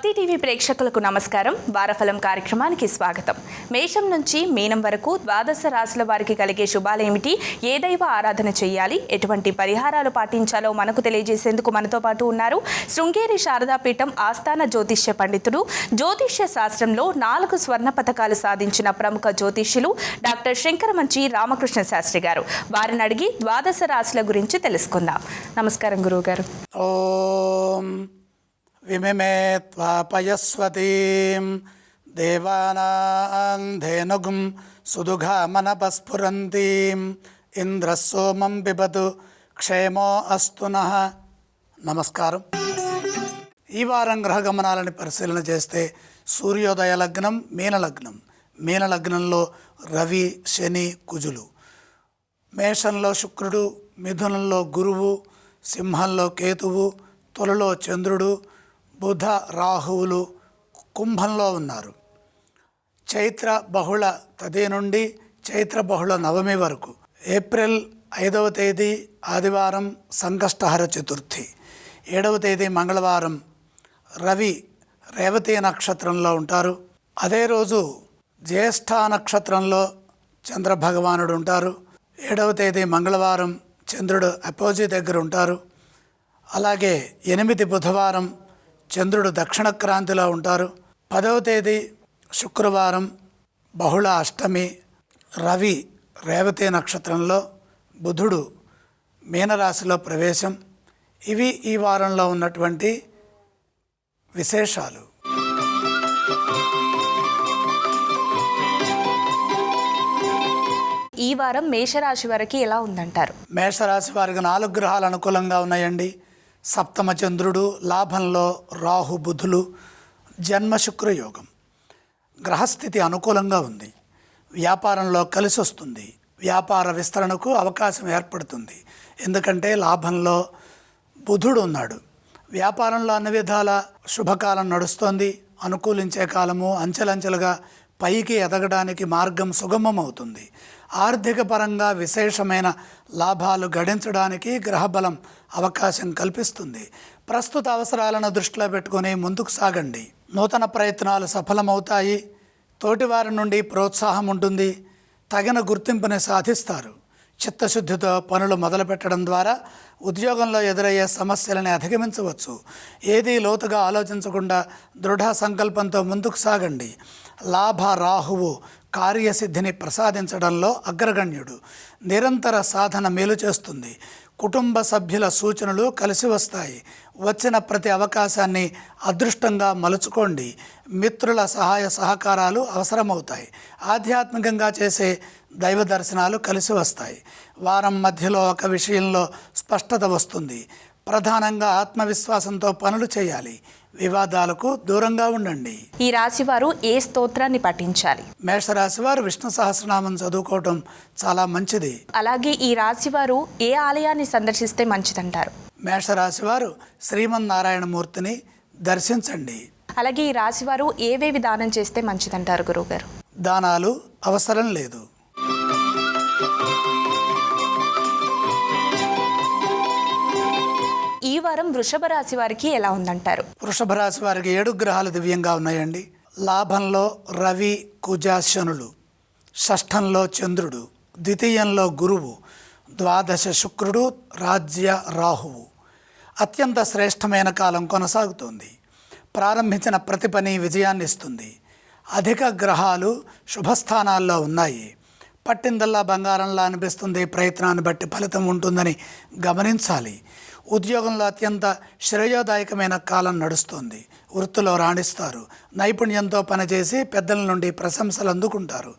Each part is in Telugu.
భక్తి టీవీ ప్రేక్షకులకు నమస్కారం. వారఫలం కార్యక్రమానికి స్వాగతం. మేషం నుంచి మీనం వరకు ద్వాదశ రాశుల వారికి కలిగే శుభాలేమిటి, ఏ దైవ ఆరాధన చేయాలి, ఎటువంటి పరిహారాలు పాటించాలో మనకు తెలియజేసేందుకు మనతో పాటు ఉన్నారు శృంగేరి శారదాపీఠం ఆస్థాన జ్యోతిష్య పండితుడు, జ్యోతిష్య శాస్త్రంలో 4 స్వర్ణ పతకాలు సాధించిన ప్రముఖ జ్యోతిష్యులు డాక్టర్ శంకరమంచి రామకృష్ణ శాస్త్రి గారు. వారిని అడిగి ద్వాదశ రాశుల గురించి తెలుసుకుందాం. నమస్కారం గురువు గారు. ఓం విమిమే త్వాపయస్వతీం దేవానాం ధేనుగుం సుదుఘామనపస్ఫురంతీం ఇంద్రసోమం బిబతు క్షేమో అస్తు నః. నమస్కారం. ఈ వారం గ్రహ గమనాలని పరిశీలన చేస్తే సూర్యోదయ లగ్నం మీనలగ్నం. మీనలగ్నంలో రవి, శని, కుజులు. మేషంలో శుక్రుడు, మిథునంలో గురువు, సింహంలో కేతువు, తులలో చంద్రుడు, బుధ, రాహువులు కుంభంలో ఉన్నారు. చైత్ర బహుళ తది నుండి చైత్ర బహుళ నవమి వరకు. ఏప్రిల్ 5వ తేదీ ఆదివారం సంకష్టహర చతుర్థి, 7వ తేదీ మంగళవారం రవి రేవతి నక్షత్రంలో ఉంటారు. అదే రోజు జ్యేష్ఠ నక్షత్రంలో చంద్రభగవానుడు ఉంటారు. 7వ తేదీ మంగళవారం చంద్రుడు అపోజీ దగ్గర ఉంటారు. అలాగే 8 బుధవారం చంద్రుడు దక్షిణ క్రాంతిలో ఉంటారు. 10వ తేదీ శుక్రవారం బహుళ అష్టమి, రవి రేవతి నక్షత్రంలో, బుధుడు మీనరాశిలో ప్రవేశం. ఇవి ఈ వారంలో ఉన్నటువంటి విశేషాలు. ఈ వారం మేషరాశి వారికి ఎలా ఉందంటారు? మేషరాశి వారికి 4 గ్రహాలు అనుకూలంగా ఉన్నాయండి. సప్తమ చంద్రుడు, లాభంలో రాహు బుధులు, జన్మ శుక్రయోగం. గ్రహస్థితి అనుకూలంగా ఉంది. వ్యాపారంలో కలిసి వస్తుంది. వ్యాపార విస్తరణకు అవకాశం ఏర్పడుతుంది. ఎందుకంటే లాభంలో బుధుడు ఉన్నాడు. వ్యాపారంలో అన్ని విధాల శుభకాలం నడుస్తోంది. అనుకూలించే కాలము. అంచెలంచెలుగా పైకి ఎదగడానికి మార్గం సుగమం అవుతుంది. ఆర్థిక పరంగా విశేషమైన లాభాలు గడించడానికి గ్రహబలం అవకాశం కల్పిస్తుంది. ప్రస్తుత అవసరాలను దృష్టిలో పెట్టుకొని ముందుకు సాగండి. నూతన ప్రయత్నాలు సఫలమవుతాయి. తోటివారి నుండి ప్రోత్సాహం ఉంటుంది. తగిన గుర్తింపుని సాధిస్తారు. చిత్తశుద్ధితో పనులు మొదలుపెట్టడం ద్వారా ఉద్యోగంలో ఎదురయ్యే సమస్యలని అధిగమించవచ్చు. ఏదీ లోతుగా ఆలోచించకుండా దృఢ సంకల్పంతో ముందుకు సాగండి. లాభ రాహువు కార్యసిద్ధిని ప్రసాదించడంలో అగ్రగణ్యుడు. నిరంతర సాధన మేలు చేస్తుంది. కుటుంబ సభ్యుల సూచనలు కలిసి వస్తాయి. వచ్చిన ప్రతి అవకాశాన్ని అదృష్టంగా మలుచుకోండి. మిత్రుల సహాయ సహకారాలు అవసరమవుతాయి. ఆధ్యాత్మికంగా చేసే దైవ దర్శనాలు కలిసి వస్తాయి. వారం మధ్యలో ఒక విషయంలో స్పష్టత వస్తుంది. ప్రధానంగా ఆత్మవిశ్వాసంతో పనులు చేయాలి. వివాదాలకు దూరంగా ఉండండి. ఈ రాశి వారు ఏ స్తోత్రాన్ని పఠించాలి? మేషరాశి వారు విష్ణు సహస్రనామం చదువుకోవటం చాలా మంచిది. అలాగే ఈ రాశి వారు ఏ ఆలయాన్ని సందర్శిస్తే మంచిదంటారు? మేషరాశి వారు శ్రీమన్నారాయణమూర్తిని దర్శించండి. అలాగే ఈ రాశి వారు ఏవేవి దానం చేస్తే మంచిదంటారు గురువుగారు? దానాలు అవసరం లేదు. ఈ వారం వృషభ రాశి వారికి ఎలా ఉందంటారు? వృషభ రాశి వారికి 7 గ్రహాలు దివ్యంగా ఉన్నాయండి. లాభంలో రవి, కుజ, శనులు. షష్ఠంలో చంద్రుడు, ద్వితీయంలో గురువు, ద్వాదశ శుక్రుడు, రాజ్య రాహువు. అత్యంత శ్రేష్టమైన కాలం కొనసాగుతోంది. ప్రారంభించిన ప్రతి పని విజయాన్ని ఇస్తుంది. అధిక గ్రహాలు శుభస్థానాల్లో ఉన్నాయి. పట్టిందల్లా బంగారంలా అనిపిస్తుంది. ప్రయత్నాన్ని బట్టి ఫలితం ఉంటుందని గమనించాలి. ఉద్యోగంలో అత్యంత శ్రేయోదాయకమైన కాలం నడుస్తుంది. వృత్తిలో రాణిస్తారు. నైపుణ్యంతో పనిచేసి పెద్దల నుండి ప్రశంసలు అందుకుంటారు.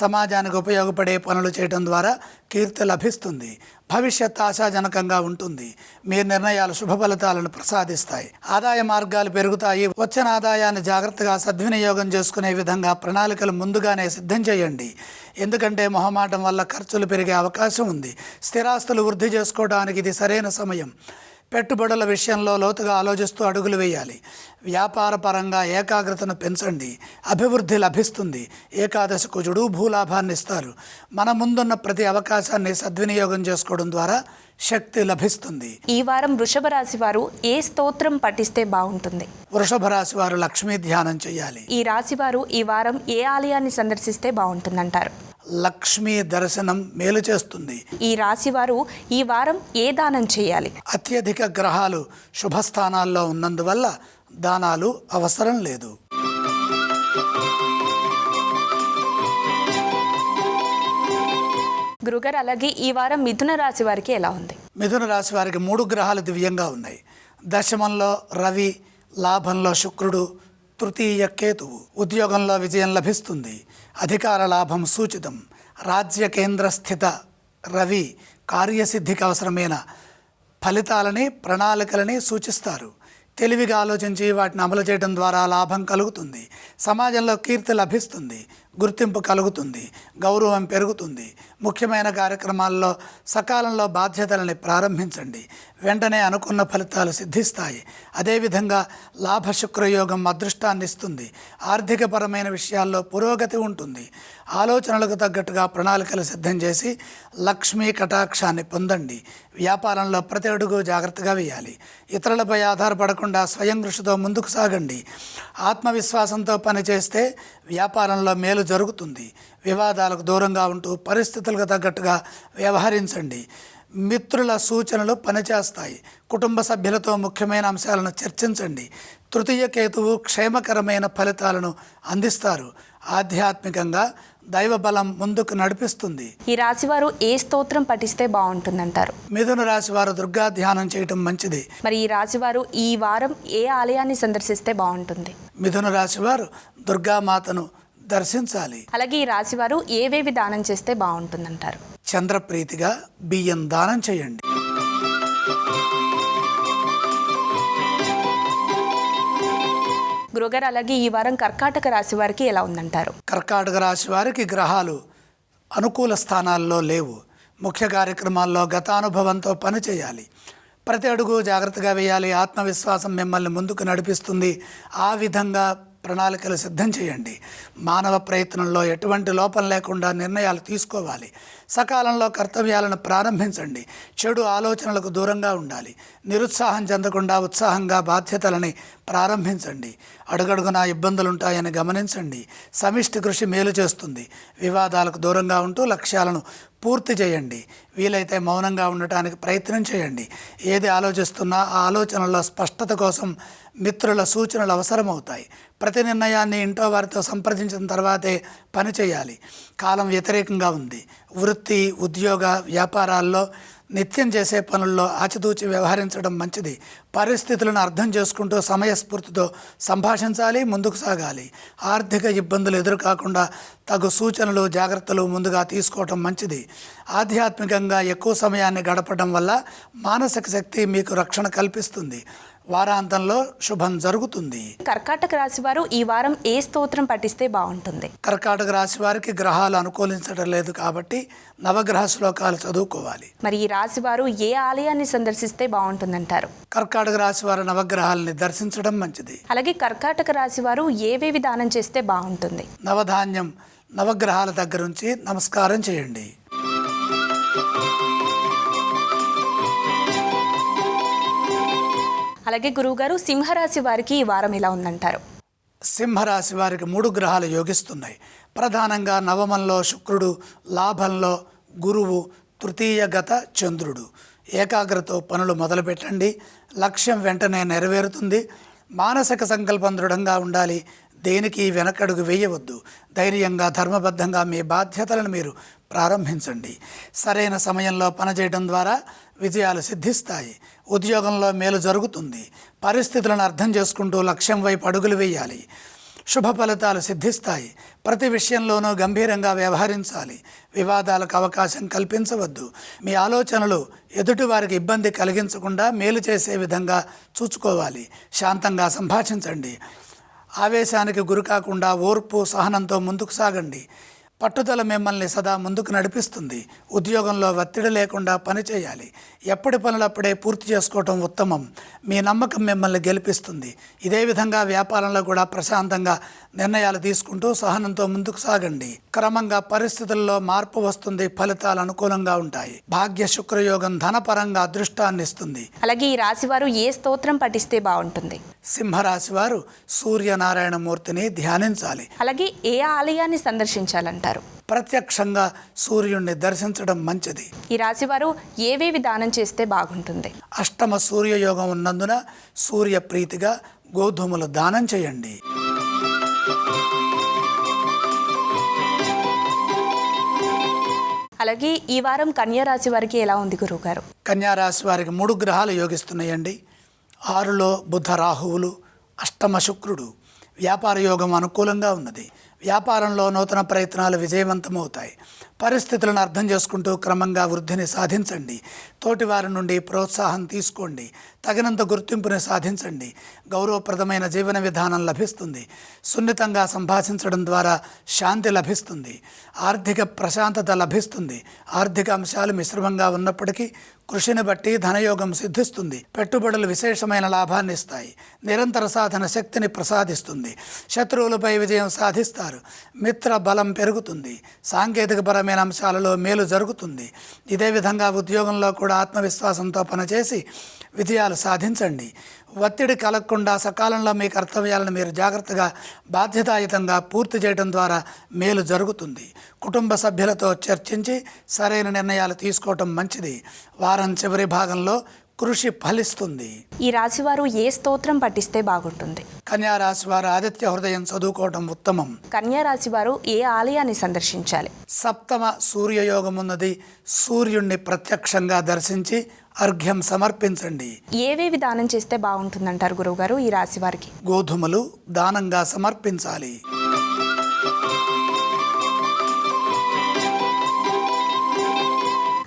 సమాజానికి ఉపయోగపడే పనులు చేయడం ద్వారా కీర్తి లభిస్తుంది. భవిష్యత్ ఆశాజనకంగా ఉంటుంది. మీ నిర్ణయాలు శుభ ఫలితాలను ప్రసాదిస్తాయి. ఆదాయ మార్గాలు పెరుగుతాయి. వచ్చిన ఆదాయాన్ని జాగ్రత్తగా సద్వినియోగం చేసుకునే విధంగా ప్రణాళికలు ముందుగానే సిద్ధం చేయండి. ఎందుకంటే మొహమాటం వల్ల ఖర్చులు పెరిగే అవకాశం ఉంది. స్థిరాస్తులు వృద్ధి చేసుకోవడానికి ఇది సరైన సమయం. పెట్టుబడుల విషయంలో లోతుగా ఆలోచిస్తూ అడుగులు వేయాలి. వ్యాపార పరంగా ఏకాగ్రతను పెంచండి, అభివృద్ధి లభిస్తుంది. ఏకాదశి కుజుడు భూలాభాన్ని ఇస్తారు. మన ముందున్న ప్రతి అవకాశాన్ని సద్వినియోగం చేసుకోవడం ద్వారా శక్తి లభిస్తుంది. ఈ వారం వృషభ రాశి వారు ఏ స్తోత్రం పఠిస్తే బాగుంటుంది? వృషభ రాశి వారు లక్ష్మీ ధ్యానం చేయాలి. ఈ రాశి వారు ఈ వారం ఏ ఆలయాన్ని సందర్శిస్తే బాగుంటుందంటారు? లక్ష్మీ దర్శనం మేలు చేస్తుంది. ఈ రాశి వారు ఈ వారం ఏ దానం చేయాలి? అత్యధిక గ్రహాలు శుభస్థానాల్లో ఉన్నందువల్ల దానాలు అవసరం లేదు. గురుగారు, అలాగే ఈ వారం మిథున రాశి వారికి ఎలా ఉంది? మిథున రాశి వారికి 3 గ్రహాలు దివ్యంగా ఉన్నాయి. దశమంలో రవి, లాభంలో శుక్రుడు, తృతీయ కేతువు. ఉద్యోగంలో విజయం లభిస్తుంది. అధికార లాభం సూచితం. రాజ్య కేంద్ర స్థిత రవి కార్యసిద్ధికి అవసరమైన ఫలితాలని, ప్రణాళికలని సూచిస్తారు. తెలివిగా ఆలోచించి వాటిని అమలు చేయడం ద్వారా లాభం కలుగుతుంది. సమాజంలో కీర్తి లభిస్తుంది, గుర్తింపు కలుగుతుంది, గౌరవం పెరుగుతుంది. ముఖ్యమైన కార్యక్రమాల్లో సకాలంలో బాధ్యతలని ప్రారంభించండి. వెంటనే అనుకున్న ఫలితాలు సిద్ధిస్తాయి. అదేవిధంగా లాభశుక్రయోగం అదృష్టాన్ని ఇస్తుంది. ఆర్థికపరమైన విషయాల్లో పురోగతి ఉంటుంది. ఆలోచనలకు తగ్గట్టుగా ప్రణాళికలు సిద్ధం చేసి లక్ష్మీ కటాక్షాన్ని పొందండి. వ్యాపారంలో ప్రతి అడుగు జాగ్రత్తగా వేయాలి. ఇతరులపై ఆధారపడకుండా స్వయం కృషితో ముందుకు సాగండి. ఆత్మవిశ్వాసంతో పనిచేస్తే వ్యాపారంలో మేలు జరుగుతుంది. వివాదాలకు దూరంగా ఉంటూ పరిస్థితులకు తగ్గట్టుగా వ్యవహరించండి. మిత్రుల సూచనలు పనిచేస్తాయి. కుటుంబ సభ్యులతో ముఖ్యమైన అంశాలను చర్చించండి. తృతీయ కేతువు క్షేమకరమైన ఫలితాలను అందిస్తారు. ఆధ్యాత్మికంగా దైవ బలం ముందుకు నడిపిస్తుంది. ఈ రాశివారు ఏ స్తోత్రం పఠిస్తే బాగుంటుందంటారు? మిథున రాశి వారు దుర్గా ధ్యానం చేయటం మంచిది. మరి ఈ రాశివారు ఈ వారం ఏ ఆలయాన్ని సందర్శిస్తే బాగుంటుంది? మిథున రాశి వారు దుర్గామాతను దర్శించాలి. అలాగే ఈ రాశివారు ఏవేవి దానం చేస్తే బాగుంటుందంటారు? చంద్రప్రీతిగా బియ్యం దానం చేయండి. గురుగారు, అలాగే ఈ వారం కర్కాటక రాశి వారికి ఎలా ఉందంటారు? కర్కాటక రాశి వారికి గ్రహాలు అనుకూల స్థానాల్లో లేవు. ముఖ్య కార్యక్రమాల్లో గతానుభవంతో పనిచేయాలి. ప్రతి అడుగు జాగ్రత్తగా వేయాలి. ఆత్మవిశ్వాసం మిమ్మల్ని ముందుకు నడిపిస్తుంది. ఆ విధంగా ప్రణాళికలు సిద్ధం చేయండి. మానవ ప్రయత్నంలో ఎటువంటి లోపం లేకుండా నిర్ణయాలు తీసుకోవాలి. సకాలంలో కర్తవ్యాలను ప్రారంభించండి. చెడు ఆలోచనలకు దూరంగా ఉండాలి. నిరుత్సాహం చెందకుండా ఉత్సాహంగా బాధ్యతలని ప్రారంభించండి. అడుగడుగునా ఇబ్బందులుంటాయని గమనించండి. సమిష్టి కృషి మేలు చేస్తుంది. వివాదాలకు దూరంగా ఉంటూ లక్ష్యాలను పూర్తి చేయండి. వీలైతే మౌనంగా ఉండటానికి ప్రయత్నం చేయండి. ఏది ఆలోచిస్తున్నా ఆ ఆలోచనల్లో స్పష్టత కోసం మిత్రుల సూచనలు అవసరమవుతాయి. ప్రతి నిర్ణయాన్ని ఇంట్లో వారితో సంప్రదించిన తర్వాతే పని చేయాలి. కాలం వ్యతిరేకంగా ఉంది. వృత్తి, ఉద్యోగ, వ్యాపారాల్లో నిత్యం చేసే పనుల్లో ఆచితూచి వ్యవహరించడం మంచిది. పరిస్థితులను అర్థం చేసుకుంటూ సమయస్ఫూర్తితో సంభాషించాలి, ముందుకు సాగాలి. ఆర్థిక ఇబ్బందులు ఎదురుకాకుండా తగు సూచనలు, జాగ్రత్తలు ముందుగా తీసుకోవటం మంచిది. ఆధ్యాత్మికంగా ఎక్కువ సమయాన్ని గడపడం వల్ల మానసిక శక్తి మీకు రక్షణ కల్పిస్తుంది. వారాంతంలో శుభం జరుగుతుంది. కర్కాటక రాశి వారు ఈ వారం ఏ స్తోత్రం పఠిస్తే బాగుంటుంది? కర్కాటక రాశి వారికి గ్రహాలు అనుకూలించడం లేదు కాబట్టి నవగ్రహ శ్లోకాలు చదువుకోవాలి. మరి ఈ రాశి వారు ఏ ఆలయాన్ని సందర్శిస్తే బాగుంటుందంటారు? కర్కాటక రాశి వారు నవగ్రహాలని దర్శించడం మంచిది. అలాగే కర్కాటక రాశి వారు ఏవేవి దానం చేస్తే బాగుంటుంది? నవధాన్యం నవగ్రహాల దగ్గర నుంచి నమస్కారం చేయండి. అలాగే గురువుగారు, సింహరాశి వారికి ఈ వారం ఎలా ఉందంటారు? సింహరాశి వారికి 3 గ్రహాలు యోగిస్తున్నాయి. ప్రధానంగా నవమంలో శుక్రుడు, లాభంలో గురువు, తృతీయ గత చంద్రుడు. ఏకాగ్రతతో పనులు మొదలుపెట్టండి. లక్ష్యం వెంటనే నెరవేరుతుంది. మానసిక సంకల్పం దృఢంగా ఉండాలి. దేనికి వెనకడుగు వేయవద్దు. ధైర్యంగా, ధర్మబద్ధంగా మీ బాధ్యతలను మీరు ప్రారంభించండి. సరైన సమయంలో పనిచేయడం ద్వారా విజయాలు సిద్ధిస్తాయి. ఉద్యోగంలో మేలు జరుగుతుంది. పరిస్థితులను అర్థం చేసుకుంటూ లక్ష్యం వైపు అడుగులు వేయాలి. శుభ ఫలితాలు సిద్ధిస్తాయి. ప్రతి విషయంలోనూ గంభీరంగా వ్యవహరించాలి. వివాదాలకు అవకాశం కల్పించవద్దు. మీ ఆలోచనలు ఎదుటివారికి ఇబ్బంది కలిగించకుండా మేలు చేసే విధంగా చూసుకోవాలి. శాంతంగా సంభాషించండి. ఆవేశానికి గురి కాకుండా ఓర్పు, సహనంతో ముందుకు సాగండి. పట్టుదల మిమ్మల్ని సదా ముందుకు నడిపిస్తుంది. ఉద్యోగంలో ఒత్తిడి లేకుండా పనిచేయాలి. ఎప్పటి పనులప్పుడే పూర్తి చేసుకోవటం ఉత్తమం. మీ నమ్మకం మిమ్మల్ని గెలిపిస్తుంది. ఇదే విధంగా వ్యాపారంలో కూడా ప్రశాంతంగా నిర్ణయాలు తీసుకుంటూ సహనంతో ముందుకు సాగండి. క్రమంగా పరిస్థితుల్లో మార్పు వస్తుంది. ఫలితాలు అనుకూలంగా ఉంటాయి. భాగ్య శుక్రయోగం ధనపరంగా అదృష్టాన్ని ఇస్తుంది. అలాగే ఈ రాశివారు ఏ స్తోత్రం పఠిస్తే బాగుంటుంది? సింహరాశి వారు సూర్యనారాయణ మూర్తిని ధ్యానించాలి. అలాగే ఏ ఆలయాన్ని సందర్శించాలంటారు? ప్రత్యక్షంగా సూర్యుడిని దర్శించడం మంచిది. ఈ రాశివారు ఏవేవి దానం చేస్తే బాగుంటుంది? అష్టమ సూర్యయోగం ఉన్నందున సూర్య ప్రీతిగా గోధుమలు దానం చేయండి. అలాగే ఈ వారం కన్యా రాశి వారికి ఎలా ఉంది గురువుగారు? కన్యా రాశి వారికి 3 గ్రహాలు యోగిస్తున్నాయండి. 6లో బుధ రాహువులు, అష్టమ శుక్రుడు. వ్యాపార యోగం అనుకూలంగా ఉన్నది. వ్యాపారంలో నూతన ప్రయత్నాలు విజయవంతమవుతాయి. పరిస్థితులను అర్థం చేసుకుంటూ క్రమంగా వృద్ధిని సాధించండి. తోటివారి నుండి ప్రోత్సాహం తీసుకోండి. తగినంత గుర్తింపుని సాధించండి. గౌరవప్రదమైన జీవన విధానం లభిస్తుంది. సున్నితంగా సంభాషించడం ద్వారా శాంతి లభిస్తుంది. ఆర్థిక ప్రశాంతత లభిస్తుంది. ఆర్థిక అంశాలు మిశ్రమంగా ఉన్నప్పటికీ కృషిని బట్టి ధనయోగం సిద్ధిస్తుంది. పెట్టుబడులు విశేషమైన లాభాన్ని ఇస్తాయి. నిరంతర సాధన శక్తిని ప్రసాదిస్తుంది. శత్రువులపై విజయం సాధిస్తారు. మిత్ర బలం పెరుగుతుంది. సాంకేతికపరమైన అంశాలలో మేలు జరుగుతుంది. ఇదే విధంగా ఉద్యోగంలో కూడా ఆత్మవిశ్వాసంతో పనిచేసి విజయాలు సాధించండి. ఒత్తిడి కలగకుండా సకాలంలో మీ కర్తవ్యాలను మీరు జాగ్రత్తగా బాధ్యతాయుతంగా పూర్తి చేయడం ద్వారా మేలు జరుగుతుంది. కుటుంబ సభ్యులతో చర్చించి సరైన నిర్ణయాలు తీసుకోవటం మంచిది. వారం చివరి భాగంలో కృషి ఫలిస్తుంది. ఈ రాశివారు ఏ స్తోత్రం పఠిస్తే బాగుంటుంది? కన్యా రాశి వారు ఆదిత్య హృదయం చదువుకోవటం ఉత్తమం. కన్యా రాశి వారు ఏ ఆలయాన్ని సందర్శించాలి? సప్తమ సూర్యయోగం ఉన్నది. సూర్యుణ్ణి ప్రత్యక్షంగా దర్శించి అర్ఘ్యం సమర్పించండి. ఏవేవి దానం చేస్తే బాగుంటుందంటారు గురువుగారు ఈ రాశి వారికి? గోధుమలు దానంగా సమర్పించాలి.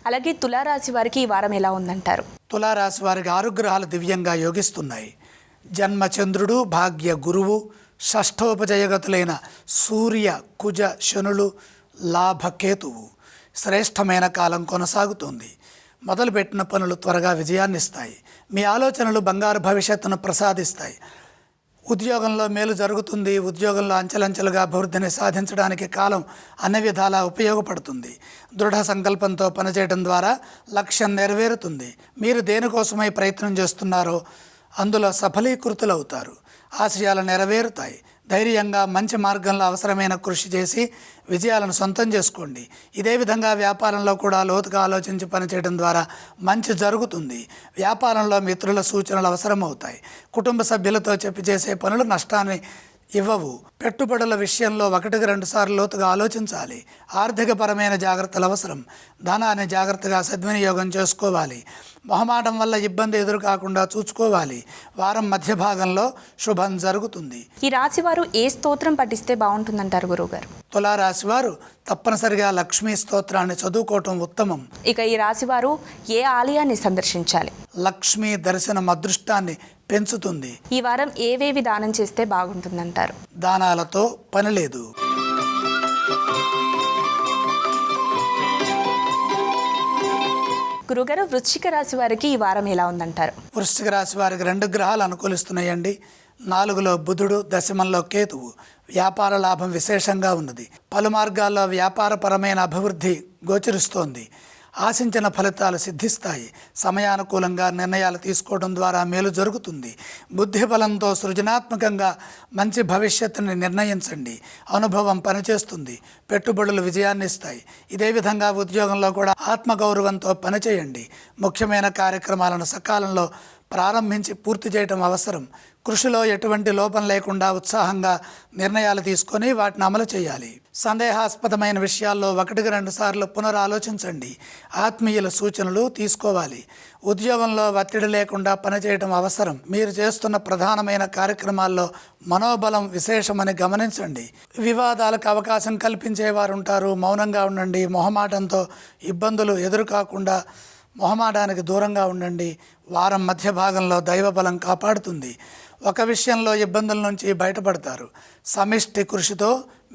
అలాగే తులారాశి వారికి ఈ వారం ఎలా ఉందంటారు? తులారాశి వారికి 6 గ్రహాలు దివ్యంగా యోగిస్తున్నాయి. జన్మచంద్రుడు, భాగ్య గురువు, షష్ఠోపజయగతులైన సూర్య, కుజ, శనులు, లాభకేతువు. శ్రేష్టమైన కాలం కొనసాగుతుంది. మొదలుపెట్టిన పనులు త్వరగా విజయాన్నిస్తాయి. మీ ఆలోచనలు బంగారు భవిష్యత్తును ప్రసాదిస్తాయి. ఉద్యోగంలో మేలు జరుగుతుంది. ఉద్యోగంలో అంచెలంచెలుగా అభివృద్ధిని సాధించడానికి కాలం అన్ని విధాలా ఉపయోగపడుతుంది. దృఢ సంకల్పంతో పనిచేయడం ద్వారా లక్ష్యం నెరవేరుతుంది. మీరు దేనికోసమై ప్రయత్నం చేస్తున్నారో అందులో సఫలీకృతులవుతారు. ఆశయాలు నెరవేరుతాయి. ధైర్యంగా మంచి మార్గంలో అవసరమైన కృషి చేసి విజయాలను సొంతం చేసుకోండి. ఇదే విధంగా వ్యాపారంలో కూడా లోతుగా ఆలోచించి పనిచేయడం ద్వారా మంచి జరుగుతుంది. వ్యాపారంలో మిత్రుల సూచనలు అవసరమవుతాయి. కుటుంబ సభ్యులతో చెప్పి చేసే పనులు నష్టాన్ని ఇవ్వవు. పెట్టుబడుల విషయంలో 1-2 సార్లు లోతుగా ఆలోచించాలి. ఆర్థికపరమైన జాగ్రత్తలు అవసరం. ధనాన్ని జాగ్రత్తగా సద్వినియోగం చేసుకోవాలి. మొహమాటం వల్ల ఇబ్బంది ఎదురు కాకుండా చూసుకోవాలి. వారం మధ్య భాగంలో శుభం జరుగుతుంది. ఈ రాశి వారు ఏ స్తోత్రం పఠిస్తే బాగుంటుందంటారు గురువుగారు? తులారాశి వారు తప్పనిసరిగా లక్ష్మీ స్తోత్రాన్ని చదువుకోవటం ఉత్తమం. ఇక ఈ రాశి వారు ఏ ఆలయాన్ని సందర్శించాలి? లక్ష్మీ దర్శనం అదృష్టాన్ని పెంచుతుంది. ఈ వారం ఏవేవి దానం చేస్తే బాగుంటుందంటారు? దానాలతో పని లేదు. గురుగారు వృశ్చిక రాశి వారికి ఈ వారం ఎలా ఉందంటారు? వృశ్చిక రాశి వారికి 2 గ్రహాలు అనుకూలిస్తున్నాయండి. 4లో బుధుడు, దశమంలో కేతువు. వ్యాపార లాభం విశేషంగా ఉన్నది. పలు మార్గాల్లో వ్యాపారపరమైన అభివృద్ధి గోచరిస్తోంది. ఆశించిన ఫలితాలు సిద్ధిస్తాయి. సమయానుకూలంగా నిర్ణయాలు తీసుకోవడం ద్వారా మేలు జరుగుతుంది. బుద్ధి బలంతో సృజనాత్మకంగా మంచి భవిష్యత్తుని నిర్ణయించండి. అనుభవం పనిచేస్తుంది. పెట్టుబడులు విజయాన్ని ఇస్తాయి. ఇదే విధంగా ఉద్యోగంలో కూడా ఆత్మగౌరవంతో పనిచేయండి. ముఖ్యమైన కార్యక్రమాలను సకాలంలో ప్రారంభించి పూర్తి చేయడం అవసరం. కృషిలో ఎటువంటి లోపం లేకుండా ఉత్సాహంగా నిర్ణయాలు తీసుకొని వాటిని అమలు చేయాలి. సందేహాస్పదమైన విషయాల్లో 1-2 సార్లు పునరాలోచించండి. ఆత్మీయుల సూచనలు తీసుకోవాలి. ఉద్యోగంలో ఒత్తిడి లేకుండా పనిచేయడం అవసరం. మీరు చేస్తున్న ప్రధానమైన కార్యక్రమాల్లో మనోబలం విశేషమని గమనించండి. వివాదాలకు అవకాశం కల్పించేవారు ఉంటారు. మౌనంగా ఉండండి. మొహమాటంతో ఇబ్బందులు ఎదురు కాకుండా మొహమాటానికి దూరంగా ఉండండి. వారం మధ్య భాగంలో దైవ బలం కాపాడుతుంది. ఒక విషయంలో ఇబ్బందుల నుంచి బయటపడతారు. సమిష్టి కృషితో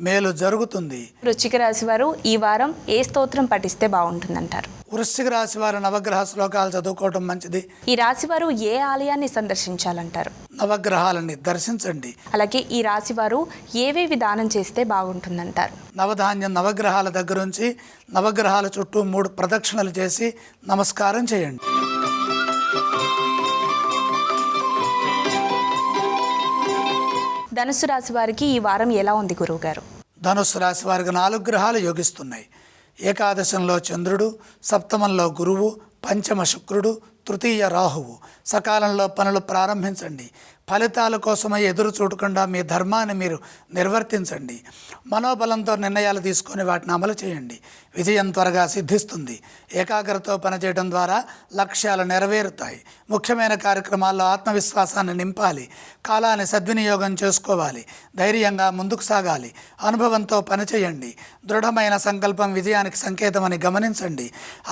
మేలు జరుగుతుంది. వృశ్చిక రాశి వారు ఈ వారం ఏ స్తోత్రం పఠిస్తే బాగుంటుందంటారు? వృశ్చిక రాశి వారు నవగ్రహ శ్లోకాలు చదువుకోవటం మంచిది. ఈ రాశి వారు ఏ ఆలయాన్ని సందర్శించాలంటారు? నవగ్రహాలని దర్శించండి. అలాగే ఈ రాశి వారు ఏవేవి దానం చేస్తే బాగుంటుందంటారు? నవధాన్యం నవగ్రహాల దగ్గర నుంచి నవగ్రహాల చుట్టూ 3 ప్రదక్షిణలు చేసి నమస్కారం చేయండి. ధనుసు రాశి వారికి ఈ వారం ఎలా ఉంది గురువుగారు? ధనుస్సు రాశి వారికి 4 గ్రహాలు యోగిస్తున్నాయి. ఏకాదశంలో చంద్రుడు, సప్తమంలో గురువు, పంచమ శుక్రుడు, తృతీయ రాహువు. సకాలంలో పనులు ప్రారంభించండి. ఫలితాల కోసమై ఎదురు చూడకుండా మీ ధర్మాన్ని మీరు నిర్వర్తించండి. మనోబలంతో నిర్ణయాలు తీసుకొని వాటిని అమలు చేయండి. విజయం త్వరగా సిద్ధిస్తుంది. ఏకాగ్రతతో పనిచేయడం ద్వారా లక్ష్యాలు నెరవేరుతాయి. ముఖ్యమైన కార్యక్రమాల్లో ఆత్మవిశ్వాసాన్ని నింపాలి. కాలాన్ని సద్వినియోగం చేసుకోవాలి. ధైర్యంగా ముందుకు సాగాలి. అనుభవంతో పనిచేయండి. దృఢమైన సంకల్పం విజయానికి సంకేతమని గమనించండి.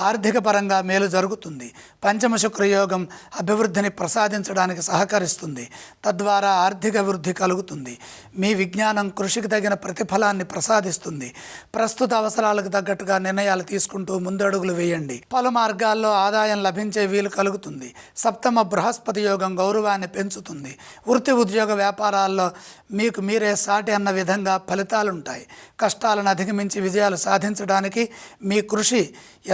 ఆర్థిక పరంగా మేలు జరుగుతుంది. పంచమ శుక్రయోగం అభివృద్ధిని ప్రసాదించడానికి సహకరిస్తుంది. తద్వారా ఆర్థిక వృద్ధి కలుగుతుంది. మీ విజ్ఞానం కృషికి తగిన ప్రతిఫలాన్ని ప్రసాదిస్తుంది. ప్రస్తుత అవసరాలకు తగ్గట్టుగా నిర్ణయాలు తీసుకుంటూ ముందడుగులు వేయండి. పలు మార్గాల్లో ఆదాయం లభించే వీలు కలుగుతుంది. సప్తమ బృహస్పతి యోగం గౌరవాన్ని పెంచుతుంది. వృత్తి ఉద్యోగ వ్యాపారాల్లో మీకు మీరే సాటి అన్న విధంగా ఫలితాలుంటాయి. కష్టాలను అధిగమించి విజయాలు సాధించడానికి మీ కృషి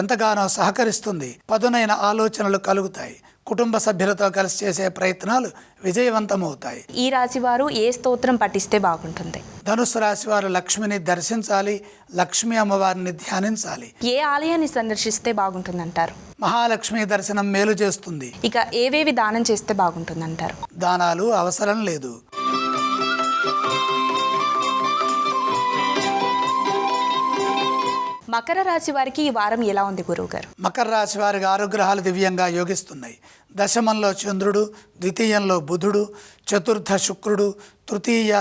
ఎంతగానో సహకరిస్తుంది. పదునైన ఆలోచనలు కలుగుతాయి. కుటుంబ సభ్యులతో కలిసి చేసే ప్రయత్నాలు విజయవంతమవుతాయి. ఈ రాశి వారు ఏ స్తోత్రం పఠిస్తే బాగుంటుంది? ధనుసు రాశి వారు లక్ష్మిని దర్శించాలి. లక్ష్మీ అమ్మవారిని ధ్యానించాలి. ఏ ఆలయాన్ని సందర్శిస్తే బాగుంటుందంటారు? మహాలక్ష్మి దర్శనం మేలు చేస్తుంది. ఇక ఏవేవి దానం చేస్తే బాగుంటుందంటారు? దానాలు అవసరం లేదు. మకర రాశి వారికి ఈ వారం ఎలా ఉంది గురువుగారు? మకర రాశి వారికి 6 గ్రహాలు దివ్యంగా యోగిస్తున్నాయి. దశమంలో చంద్రుడు, ద్వితీయంలో బుధుడు, చతుర్థ శుక్రుడు, తృతీయ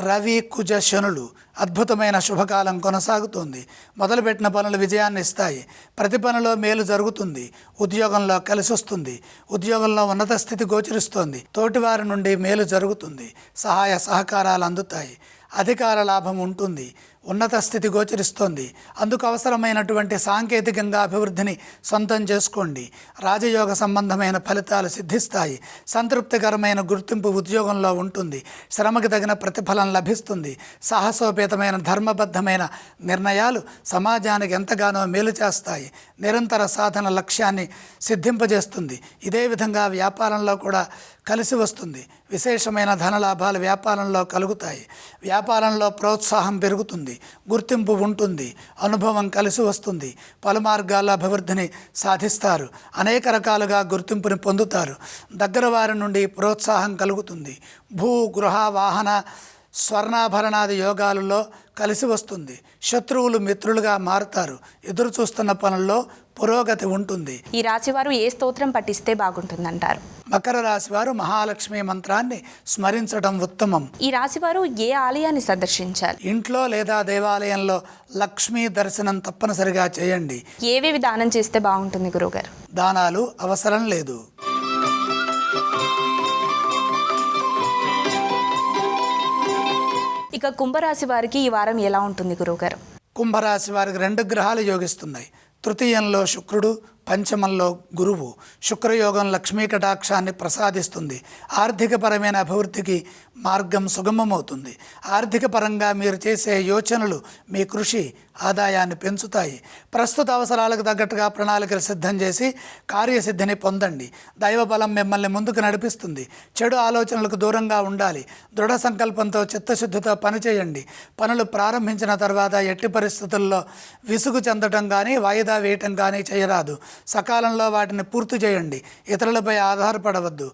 రవి, కుజ, శనులు. అద్భుతమైన శుభకాలం కొనసాగుతుంది. మొదలుపెట్టిన పనులు విజయాన్ని ఇస్తాయి. ప్రతి పనిలో మేలు జరుగుతుంది. ఉద్యోగంలో కలిసి వస్తుంది. ఉద్యోగంలో ఉన్నత స్థితి గోచరిస్తోంది. తోటివారి నుండి మేలు జరుగుతుంది. సహాయ సహకారాలు అందుతాయి. అధికార లాభం ఉంటుంది. ఉన్నత స్థితి గోచరిస్తోంది. అందుకు అవసరమైనటువంటి సాంకేతికంగా అభివృద్ధిని సొంతం చేసుకోండి. రాజయోగ సంబంధమైన ఫలితాలు సిద్ధిస్తాయి. సంతృప్తికరమైన గుర్తింపు ఉద్యోగంలో ఉంటుంది. శ్రమకి తగిన ప్రతిఫలం లభిస్తుంది. సాహసోపేతమైన ధర్మబద్ధమైన నిర్ణయాలు సమాజానికి ఎంతగానో మేలు చేస్తాయి. నిరంతర సాధన లక్ష్యాన్ని సిద్ధింపజేస్తుంది. ఇదే విధంగా వ్యాపారంలో కూడా కలిసి వస్తుంది. విశేషమైన ధనలాభాలు వ్యాపారంలో కలుగుతాయి. వ్యాపారంలో ప్రోత్సాహం పెరుగుతుంది. గుర్తింపు ఉంటుంది. అనుభవం కలిసి వస్తుంది. పలు మార్గాల్లో అభివృద్ధిని సాధిస్తారు. అనేక రకాలుగా గుర్తింపుని పొందుతారు. దగ్గర వారి నుండి ప్రోత్సాహం కలుగుతుంది. భూ, గృహ, వాహన, స్వర్ణాభరణాది యోగాలలో కలిసి వస్తుంది. శత్రువులు మిత్రులుగా మారుతారు. ఎదురు చూస్తున్న పనుల్లో పురోగతి ఉంటుంది. ఈ రాశివారు ఏ స్తోత్రం పఠిస్తే బాగుంటుందంటారు? మకర రాశి వారు మహాలక్ష్మి మంత్రాన్ని స్మరించడం ఉత్తమం. ఈ రాశివారు ఏ ఆలయాన్ని సందర్శించాలి? ఇంట్లో లేదా దేవాలయంలో లక్ష్మీ దర్శనం తప్పనిసరిగా చేయండి. ఏవేవి దానం చేస్తే బాగుంటుంది గురువుగారు? దానాలు అవసరం లేదు. ఇక కుంభరాశి వారికి ఈ వారం ఎలా ఉంటుంది గురువుగారు? కుంభరాశి వారికి 2 గ్రహాలు యోగిస్తున్నాయి. తృతీయంలో శుక్రుడు, పంచమంలో గురువు. శుక్రయోగం లక్ష్మీ కటాక్షాన్ని ప్రసాదిస్తుంది. ఆర్థికపరమైన అభివృద్ధికి మార్గం సుగమమవుతుంది. ఆర్థిక పరంగా మీరు చేసే యోచనలు మీ కృషి ఆదాయాన్ని పెంచుతాయి. ప్రస్తుత అవసరాలకు తగ్గట్టుగా ప్రణాళికలు సిద్ధం చేసి కార్యసిద్ధిని పొందండి. దైవబలం మిమ్మల్ని ముందుకు నడిపిస్తుంది. చెడు ఆలోచనలకు దూరంగా ఉండాలి. దృఢ సంకల్పంతో చిత్తశుద్ధితో పనిచేయండి. పనులు ప్రారంభించిన తర్వాత ఎట్టి పరిస్థితుల్లో విసుగు చెందడం కానీ వాయిదా వేయటం కానీ చేయరాదు. సకాలంలో వాటిని పూర్తి చేయండి. ఇతరులపై ఆధారపడవద్దు.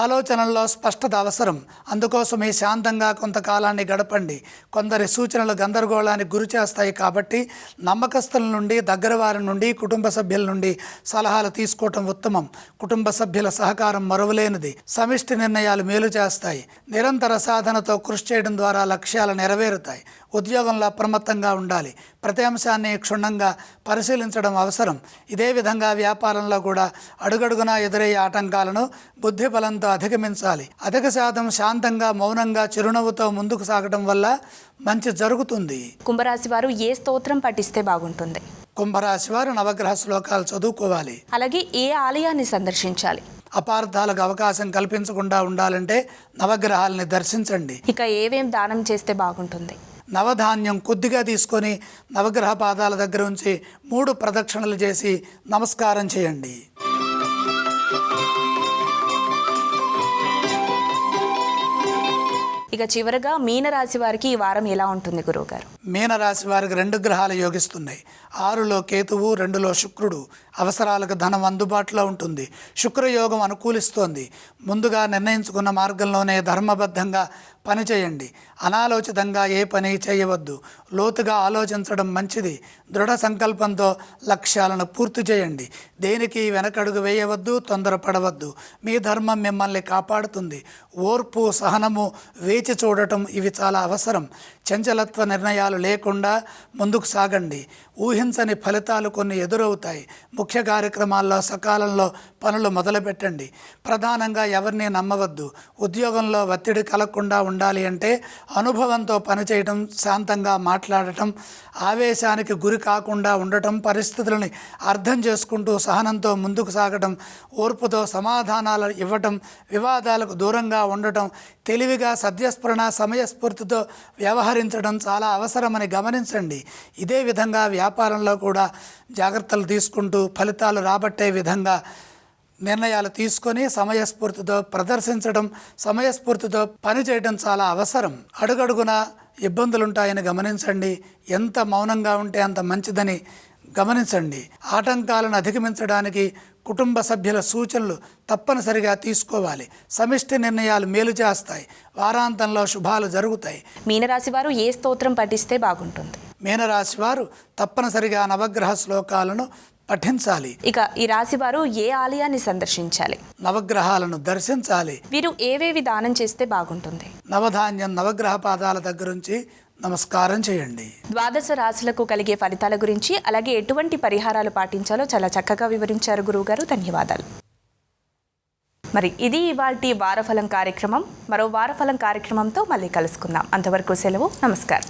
ఆలోచనల్లో స్పష్టత అవసరం. అందుకోసమే శాంతంగా కొంతకాలాన్ని గడపండి. కొందరి సూచనలు గందరగోళానికి గురి చేస్తాయి కాబట్టి నమ్మకస్తుల నుండి, దగ్గర వారి నుండి, కుటుంబ సభ్యుల నుండి సలహాలు తీసుకోవటం ఉత్తమం. కుటుంబ సభ్యుల సహకారం మరువలేనిది. సమిష్టి నిర్ణయాలు మేలు చేస్తాయి. నిరంతర సాధనతో కృషి చేయడం ద్వారా లక్ష్యాలు నెరవేరుతాయి. ఉద్యోగంలో అప్రమత్తంగా ఉండాలి. ప్రతి అంశాన్ని క్షుణ్ణంగా పరిశీలించడం అవసరం. ఇదే విధంగా వ్యాపారంలో కూడా అడుగడుగునా ఎదురయ్యే ఆటంకాలను బుద్ధి బలంతో అధిగమించాలి. అధిక శాతం శాంతంగా, మౌనంగా, చిరునవ్వుతో ముందుకు సాగడం వల్ల మంచి జరుగుతుంది. కుంభరాశి వారు ఏ స్తోత్రం పఠిస్తే బాగుంటుంది? కుంభరాశి వారు నవగ్రహ శ్లోకాలు చదువుకోవాలి. అలాగే ఏ ఆలయాన్ని సందర్శించాలి? అపార్థాలకు అవకాశం కల్పించకుండా ఉండాలంటే నవగ్రహాలని దర్శించండి. ఇక ఏవేం దానం చేస్తే బాగుంటుంది? నవధాన్యం కొద్దిగా తీసుకొని నవగ్రహ పాదాల దగ్గర ఉంచి 3 ప్రదక్షిణలు చేసి నమస్కారం చేయండి. ఇక చివరగా మీనరాశి వారికి ఈ వారం ఎలా ఉంటుంది గురువుగారు? మీనరాశి వారికి 2 గ్రహాలు యోగిస్తున్నాయి. 6లో కేతువు, 2లో శుక్రుడు. అవసరాలకు ధనం అందుబాటులో ఉంటుంది. శుక్రయోగం అనుకూలిస్తోంది. ముందుగా నిర్ణయించుకున్న మార్గంలోనే ధర్మబద్ధంగా పనిచేయండి. అనాలోచితంగా ఏ పని చేయవద్దు. లోతుగా ఆలోచించడం మంచిది. దృఢ సంకల్పంతో లక్ష్యాలను పూర్తి చేయండి. దేనికి వెనకడుగు వేయవద్దు, తొందరపడవద్దు. మీ ధర్మం మిమ్మల్ని కాపాడుతుంది. ఓర్పు, సహనము, వేచి చూడటం ఇవి చాలా అవసరం. చంచలత్వ నిర్ణయాలు లేకుండా ముందుకు సాగండి. ఊహించని ఫలితాలు కొన్ని ఎదురవుతాయి. ముఖ్య కార్యక్రమాల్లో సకాలంలో పనులు మొదలుపెట్టండి. ప్రధానంగా ఎవరిని నమ్మవద్దు. ఉద్యోగంలో ఒత్తిడి కలగకుండా ఉండాలి అంటే అనుభవంతో పనిచేయటం, శాంతంగా మాట్లాడటం, ఆవేశానికి గురి కాకుండా ఉండటం, పరిస్థితులని అర్థం చేసుకుంటూ సహనంతో ముందుకు సాగటం, ఓర్పుతో సమాధానాలు ఇవ్వటం, వివాదాలకు దూరంగా ఉండటం, తెలివిగా సద్యస్ఫురణ, సమయస్ఫూర్తితో వ్యవహరించడం చాలా అవసరమని గమనించండి. ఇదే విధంగా వ్యాపారంలో కూడా జాగ్రత్తలు తీసుకుంటూ ఫలితాలు రాబట్టే విధంగా నిర్ణయాలు తీసుకొని సమయస్ఫూర్తితో ప్రదర్శించడం, సమయస్ఫూర్తితో పనిచేయడం చాలా అవసరం. అడుగడుగున ఇబ్బందులుంటాయని గమనించండి. ఎంత మౌనంగా ఉంటే అంత మంచిదని గమనించండి. ఆటంకాలను అధిగమించడానికి కుటుంబ సభ్యుల సూచనలు తప్పనిసరిగా తీసుకోవాలి. సమిష్టి నిర్ణయాలు మేలు చేస్తాయి. వారాంతంలో శుభాలు జరుగుతాయి. మీనరాశి వారు ఏ స్తోత్రం పఠిస్తే బాగుంటుంది? మీనరాశి వారు తప్పనిసరిగా నవగ్రహ శ్లోకాలను పఠించాలి. ఇక ఈ రాశి వారు ఏ ఆలయాన్ని సందర్శించాలి? నవగ్రహాలను దర్శించాలి. వీరు ఏవేవి దానం చేస్తే బాగుంటుంది? నవధాన్యం నవగ్రహ పాదాల దగ్గరుంచి నమస్కారం చేయండి. ద్వాదశ రాశులకు కలిగే ఫలితాల గురించి, అలాగే ఎటువంటి పరిహారాలు పాటించాలో చాలా చక్కగా వివరించారు గురువుగారు. ధన్యవాదాలు. మరి ఇది ఇవాల్టి వారఫలం కార్యక్రమం. మరో వారఫలం కార్యక్రమంతో మళ్ళీ కలుసుకుందాం. అంతవరకు సెలవు. నమస్కారం.